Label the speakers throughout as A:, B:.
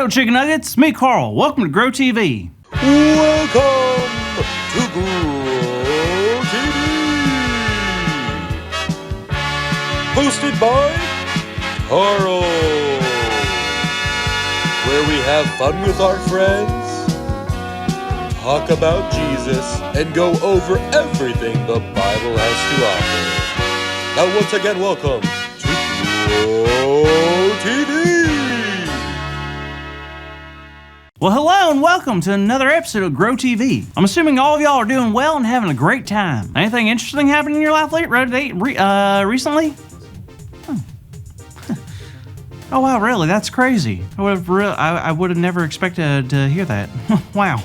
A: Hey, chicken nuggets, it's me, Carl. Welcome to Grow TV.
B: Welcome to Grow TV. Hosted by Carl, where we have fun with our friends, talk about Jesus, and go over everything the Bible has to offer. Now, once again, welcome to Grow TV.
A: Well, hello and welcome to another episode of Grow TV. I'm assuming all of y'all are doing well and having a great time. Anything interesting happened in your life recently? Oh wow, really? That's crazy. I would have never expected to hear that. Wow.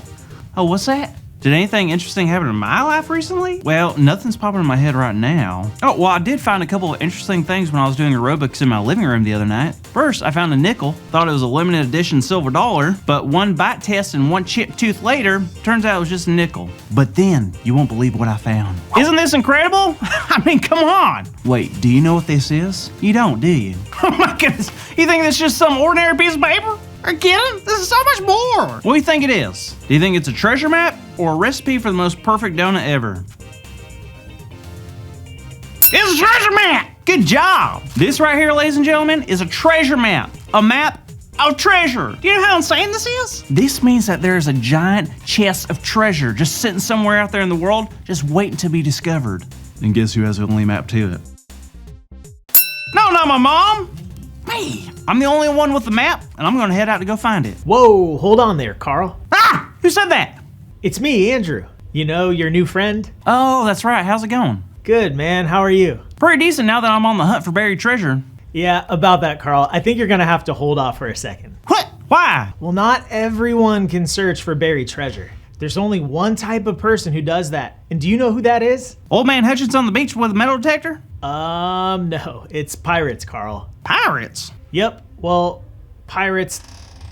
A: Oh, what's that? Did anything interesting happen in my life recently? Well, nothing's popping in my head right now. Oh, well, I did find a couple of interesting things when I was doing aerobics in my living room the other night. First, I found a nickel. Thought it was a limited edition silver dollar, but one bite test and one chipped tooth later, turns out it was just a nickel. But then, you won't believe what I found. Isn't this incredible? I mean, come on. Wait, do you know what this is? You don't, do you? Oh my goodness, you think it's just some ordinary piece of paper? Are you kidding? This is so much more! What do you think it is? Do you think it's a treasure map or a recipe for the most perfect donut ever? It's a treasure map! Good job! This right here, ladies and gentlemen, is a treasure map. A map of treasure. Do you know how insane this is? This means that there is a giant chest of treasure just sitting somewhere out there in the world, just waiting to be discovered. And guess who has the only map to it? No, not my mom! Me! I'm the only one with the map, and I'm gonna head out to go find it.
C: Whoa, hold on there, Carl.
A: Ah! Who said that?
C: It's me, Andrew. You know, your new friend?
A: Oh, that's right. How's it going?
C: Good, man. How are you?
A: Pretty decent now that I'm on the hunt for buried treasure.
C: Yeah, about that, Carl. I think you're gonna have to hold off for a second.
A: What? Why?
C: Well, not everyone can search for buried treasure. There's only one type of person who does that. And do you know who that is?
A: Old Man Hutchins on the beach with a metal detector?
C: No. It's pirates, Carl.
A: Pirates?
C: Yep. Well, pirates,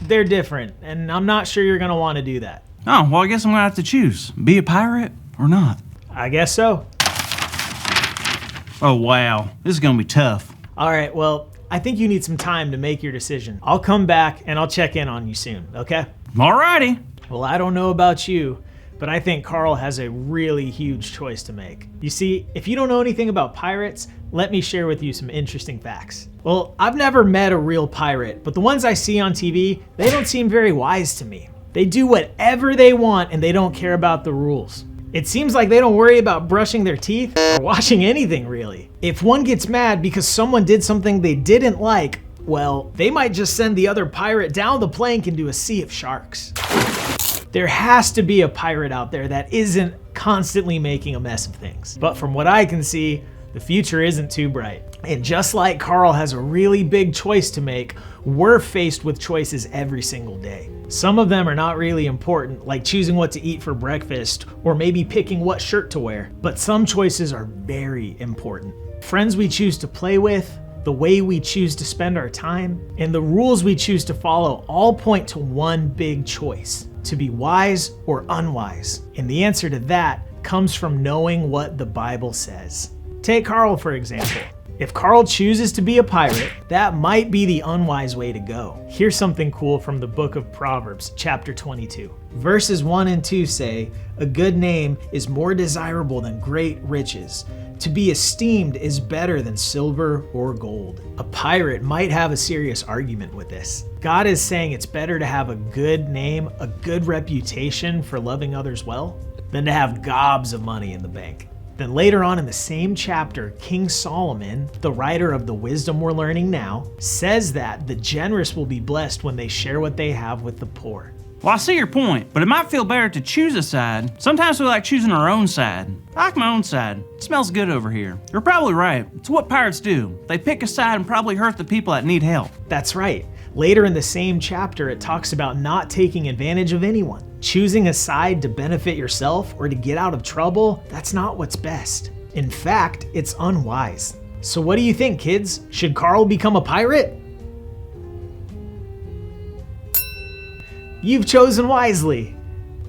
C: they're different. And I'm not sure you're gonna want to do that.
A: Oh, well, I guess I'm gonna have to choose. Be a pirate or not?
C: I guess so.
A: Oh, wow. This is gonna be tough.
C: All right, well, I think you need some time to make your decision. I'll come back and I'll check in on you soon, okay?
A: Alrighty.
C: Well, I don't know about you, but I think Carl has a really huge choice to make. You see, if you don't know anything about pirates, let me share with you some interesting facts. Well, I've never met a real pirate, but the ones I see on TV, they don't seem very wise to me. They do whatever they want and they don't care about the rules. It seems like they don't worry about brushing their teeth or washing anything really. If one gets mad because someone did something they didn't like, well, they might just send the other pirate down the plank into a sea of sharks. There has to be a pirate out there that isn't constantly making a mess of things. But from what I can see, the future isn't too bright. And just like Carl has a really big choice to make, we're faced with choices every single day. Some of them are not really important, like choosing what to eat for breakfast or maybe picking what shirt to wear. But some choices are very important. Friends we choose to play with, the way we choose to spend our time, and the rules we choose to follow all point to one big choice: to be wise or unwise. And the answer to that comes from knowing what the Bible says. Take Carl, for example. If Carl chooses to be a pirate, that might be the unwise way to go. Here's something cool from the book of Proverbs, chapter 22. Verses 1 and 2 say, "A good name is more desirable than great riches. To be esteemed is better than silver or gold." A pirate might have a serious argument with this. God is saying it's better to have a good name, a good reputation for loving others well, than to have gobs of money in the bank. Then later on in the same chapter, King Solomon, the writer of the wisdom we're learning now, says that the generous will be blessed when they share what they have with the poor.
A: Well, I see your point, but it might feel better to choose a side. Sometimes we like choosing our own side. I like my own side. It smells good over here. You're probably right. It's what pirates do. They pick a side and probably hurt the people that need help.
C: That's right. Later in the same chapter, it talks about not taking advantage of anyone. Choosing a side to benefit yourself or to get out of trouble, that's not what's best. In fact, it's unwise. So what do you think, kids? Should Carl become a pirate? You've chosen wisely.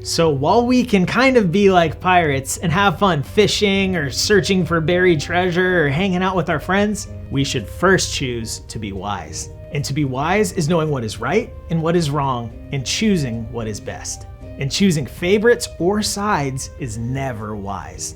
C: So while we can kind of be like pirates and have fun fishing or searching for buried treasure or hanging out with our friends, we should first choose to be wise. And to be wise is knowing what is right and what is wrong and choosing what is best. And choosing favorites or sides is never wise.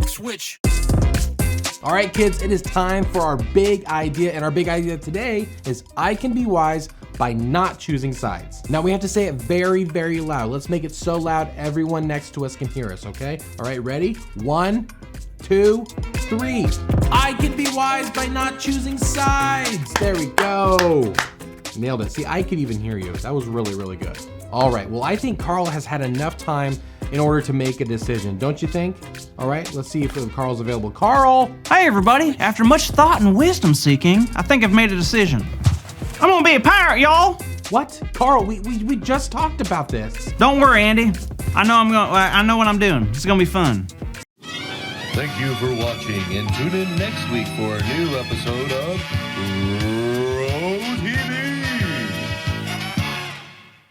D: Switch. All right, kids, it is time for our big idea. And our big idea today is I can be wise by not choosing sides. Now we have to say it very, very loud. Let's make it so loud everyone next to us can hear us, okay? All right, ready? 1, 2, 3. I can be wise by not choosing sides. There we go. Nailed it. See, I could even hear you. That was really, really good. All right, well, I think Carl has had enough time in order to make a decision, don't you think? All right, let's see if Carl's available. Carl!
A: Hey everybody, after much thought and wisdom seeking, I think I've made a decision. I'm gonna be a pirate, y'all!
D: What? Carl, we just talked about this.
A: Don't worry, Andy. I know what I'm doing. It's gonna be fun.
B: Thank you for watching, and tune in next week for a new episode of